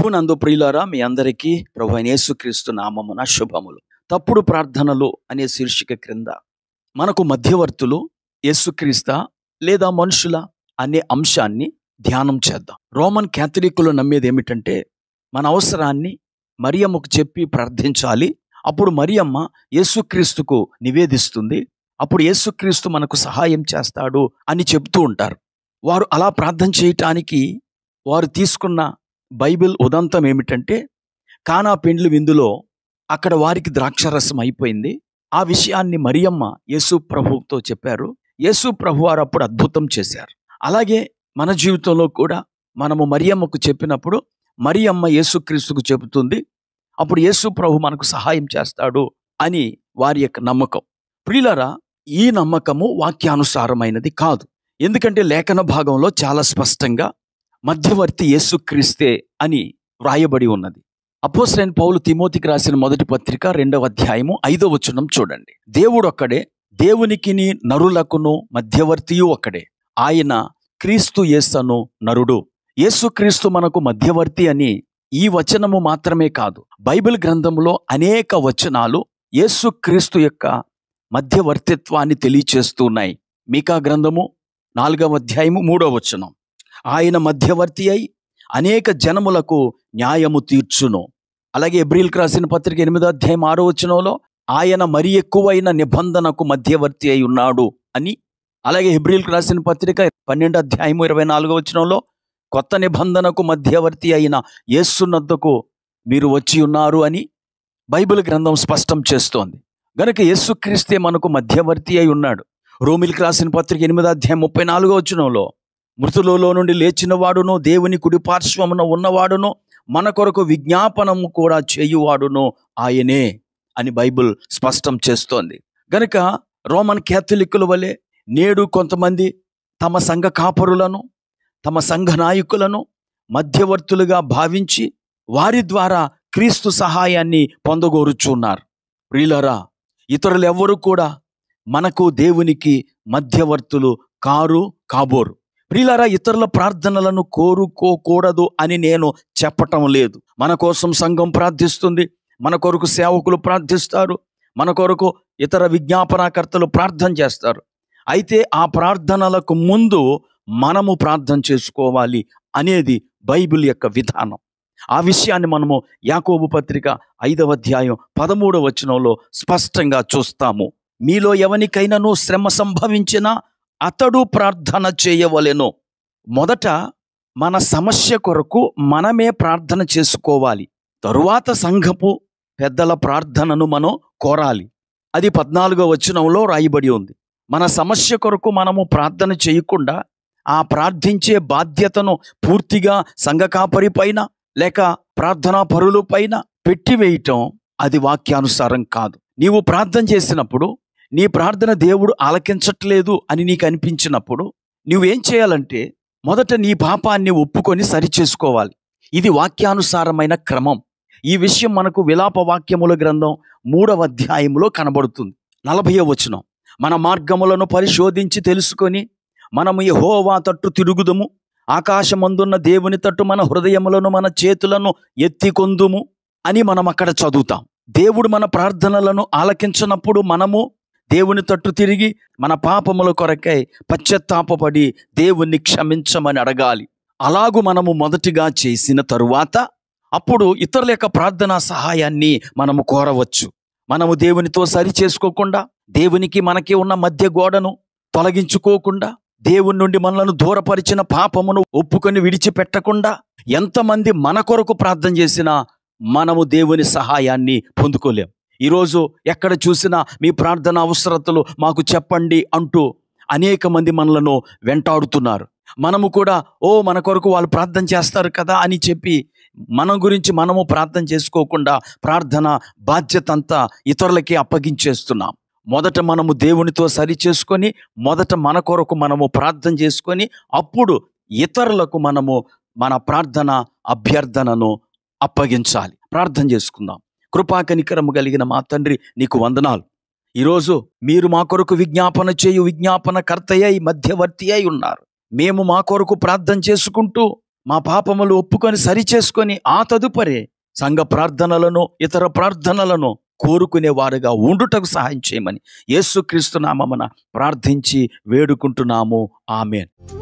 ప్రభునందు ప్రియులారా, మీ అందరికీ ప్రభువైన యేసుక్రీస్తు నామమున శుభములు. తప్పుడు ప్రార్థనలు అనే శీర్షిక క్రింద మనకు మధ్యవర్తులు యేసుక్రీస్తా లేదా మనుషుల అనే అంశాన్ని ధ్యానం చేద్దాం. రోమన్ క్యాథలిక్కులు నమ్మేది ఏమిటంటే, మన అవసరాన్ని మరియమ్మకు చెప్పి ప్రార్థించాలి, అప్పుడు మరియమ్మ యేసుక్రీస్తుకు నివేదిస్తుంది, అప్పుడు యేసుక్రీస్తు మనకు సహాయం చేస్తాడు అని చెబుతూ ఉంటారు. వారు అలా ప్రార్థన చేయటానికి వారు తీసుకున్న బైబిల్ ఉదంతం ఏమిటంటే, కానా పెండ్లి విందులో అక్కడ వారికి ద్రాక్షరసం అయిపోయింది. ఆ విషయాన్ని మరియమ్మ యేసు ప్రభువుతో చెప్పారు. యేసు ప్రభు వారు అప్పుడు అద్భుతం చేశారు. అలాగే మన జీవితంలో కూడా మనము మరియమ్మకు చెప్పినప్పుడు మరియమ్మ యేసుక్రీస్తుకు చెబుతుంది, అప్పుడు యేసు ప్రభు మనకు సహాయం చేస్తాడు అని వారి యొక్క నమ్మకం. ప్రియులారా, ఈ నమ్మకము వాక్యానుసారమైనది కాదు. ఎందుకంటే లేఖన భాగంలో చాలా స్పష్టంగా మధ్యవర్తి యేసుక్రీస్తే అని వ్రాయబడి ఉన్నది. అపోస్తలుడైన పౌలు తిమోతికి రాసిన మొదటి పత్రిక 2వ అధ్యాయము 5వ వచనం చూడండి. దేవుడొక్కడే, దేవునికిని నరులకును మధ్యవర్తియు ఒక్కడే, ఆయన క్రీస్తు యేసను నరుడు. యేసుక్రీస్తు మనకు మధ్యవర్తి అని ఈ వచనము మాత్రమే కాదు, బైబిల్ గ్రంథంలో అనేక వచనాలు యేసుక్రీస్తు యొక్క మధ్యవర్తిత్వాన్ని తెలియచేస్తూ ఉన్నాయి. మీకా గ్రంథము 4వ అధ్యాయము 3వ వచనం, ఆయన మధ్యవర్తి అయి అనేక జనములకు న్యాయము తీర్చును. అలాగే హెబ్రీయులకు రాసిన పత్రిక 8వ అధ్యాయం 6వ వచనంలో ఆయన మరి ఎక్కువైన నిబంధనకు మధ్యవర్తి అయి ఉన్నాడు అని, అలాగే హెబ్రీయులకు రాసిన పత్రిక 12వ అధ్యాయము 24వ వచనంలో కొత్త నిబంధనకు మధ్యవర్తి అయిన యేసునొద్దకు మీరు వచ్చి ఉన్నారు అని బైబిల్ గ్రంథం స్పష్టం చేస్తోంది. గనుక యేసుక్రీస్తే మనకు మధ్యవర్తి అయి ఉన్నాడు. రోమీయులకు రాసిన పత్రిక 8వ అధ్యాయం 34వ వచనంలో మృతులలో నుండి లేచిన వాడును, దేవుని కుడిపార్శ్వమున ఉన్నవాడును, మన కొరకు విజ్ఞాపనము కూడా చేయువాడును ఆయనే అని బైబిల్ స్పష్టం చేస్తోంది. గనుక రోమన్ క్యాథలిక్కుల వలె నేడు కొంతమంది తమ సంఘ కాపరులను, తమ సంఘ నాయకులను మధ్యవర్తులుగా భావించి వారి ద్వారా క్రీస్తు సహాయాన్ని పొందగోరుచున్నారు. ప్రియులారా, ఇతరులు ఎవ్వరూ కూడా మనకు దేవునికి మధ్యవర్తులు కాబోరు. ప్రియులారా, ఇతరుల ప్రార్థనలను కోరుకోకూడదు అని నేను చెప్పటం లేదు. మన కోసం సంఘం ప్రార్థిస్తుంది, మన కొరకు సేవకులు ప్రార్థిస్తారు, మన కొరకు ఇతర విజ్ఞాపనాకర్తలు ప్రార్థన చేస్తారు. అయితే ఆ ప్రార్థనలకు ముందు మనము ప్రార్థన చేసుకోవాలి అనేది బైబిల్ యొక్క విధానం. ఆ విషయాన్ని మనము యాకోబు పత్రిక 5వ అధ్యాయం 13వ వచనంలో స్పష్టంగా చూస్తాము. మీలో ఎవనికైనాను శ్రమ సంభవించినా అతడు ప్రార్థన చేయవలెను. మొదట మన సమస్య కొరకు మనమే ప్రార్థన చేసుకోవాలి, తరువాత సంఘపు పెద్దల ప్రార్థనను మనం కోరాలి. అది 14వ వచనంలో రాయబడి ఉంది. మన సమస్య కొరకు మనము ప్రార్థన చేయకుండా ఆ ప్రార్థించే బాధ్యతను పూర్తిగా సంఘ కాపరి పైన లేక ప్రార్థనా పరుల పైన పెట్టివేయటం అది వాక్యానుసారం కాదు. నీవు ప్రార్థన చేసినప్పుడు నీ ప్రార్థన దేవుడు ఆలకించట్లేదు అని నీకు అనిపించినప్పుడు నువ్వేం చేయాలంటే, మొదట నీ పాపాన్ని ఒప్పుకొని సరిచేసుకోవాలి. ఇది వాక్యానుసారమైన క్రమం. ఈ విషయం మనకు విలాప వాక్యముల గ్రంథం 3వ అధ్యాయంలో కనబడుతుంది. 40వ వచనం, మన మార్గములను పరిశోధించి తెలుసుకొని మనము యెహోవా తట్టు తిరుగుదుము, ఆకాశమందున్న దేవుని తట్టు మన హృదయములను మన చేతులను ఎత్తికొందుము అని మనం అక్కడ చదువుతాం. దేవుడు మన ప్రార్థనలను ఆలకించినప్పుడు మనము దేవుని తట్టు తిరిగి మన పాపముల కొరకై పశ్చాత్తాపపడి దేవుణ్ణి క్షమించమని అడగాలి. అలాగూ మనము మొదటిగా చేసిన తరువాత అప్పుడు ఇతరుల యొక్క ప్రార్థనా సహాయాన్ని మనము కోరవచ్చు. మనము దేవునితో సరి చేసుకోకుండా, దేవునికి మనకి ఉన్న మధ్య గోడను తొలగించుకోకుండా, దేవుని నుండి మనలను దూరపరిచిన పాపమును ఒప్పుకొని విడిచిపెట్టకుండా, ఎంతమంది మన కొరకు ప్రార్థన చేసినా మనము దేవుని సహాయాన్ని పొందుకోలేం. ఈరోజు ఎక్కడ చూసినా మీ ప్రార్థన అవసరతలు మాకు చెప్పండి అంటూ అనేక మంది మనలను వెంటాడుతున్నారు. మనము కూడా మన కొరకు వాళ్ళు ప్రార్థన చేస్తారు కదా అని చెప్పి మన గురించి మనము ప్రార్థన చేసుకోకుండా ప్రార్థన బాధ్యత అంతా ఇతరులకి అప్పగించేస్తున్నాం. మొదట మనము దేవునితో సరి చేసుకొని, మొదట మన కొరకు మనము ప్రార్థన చేసుకొని, అప్పుడు ఇతరులకు మనము మన ప్రార్థన అభ్యర్థనను అప్పగించాలి. ప్రార్థన చేసుకుందాం. కృపాకనికరము కలిగిన మా తండ్రి, నీకు వందనాలు. ఈరోజు మీరు మా కొరకు విజ్ఞాపన చేయు విజ్ఞాపనకర్తయ్య మధ్యవర్తి అయి ఉన్నారు. మేము మా కొరకు ప్రార్థన చేసుకుంటూ మా పాపములు ఒప్పుకొని సరిచేసుకొని ఆ తదుపరి సంఘ ప్రార్థనలను ఇతర ప్రార్థనలను కోరుకునే వారుగా ఉండుటకు సహాయం చేయమని యేసుక్రీస్తు నామమున ప్రార్థించి వేడుకుంటున్నాము. ఆమేన్.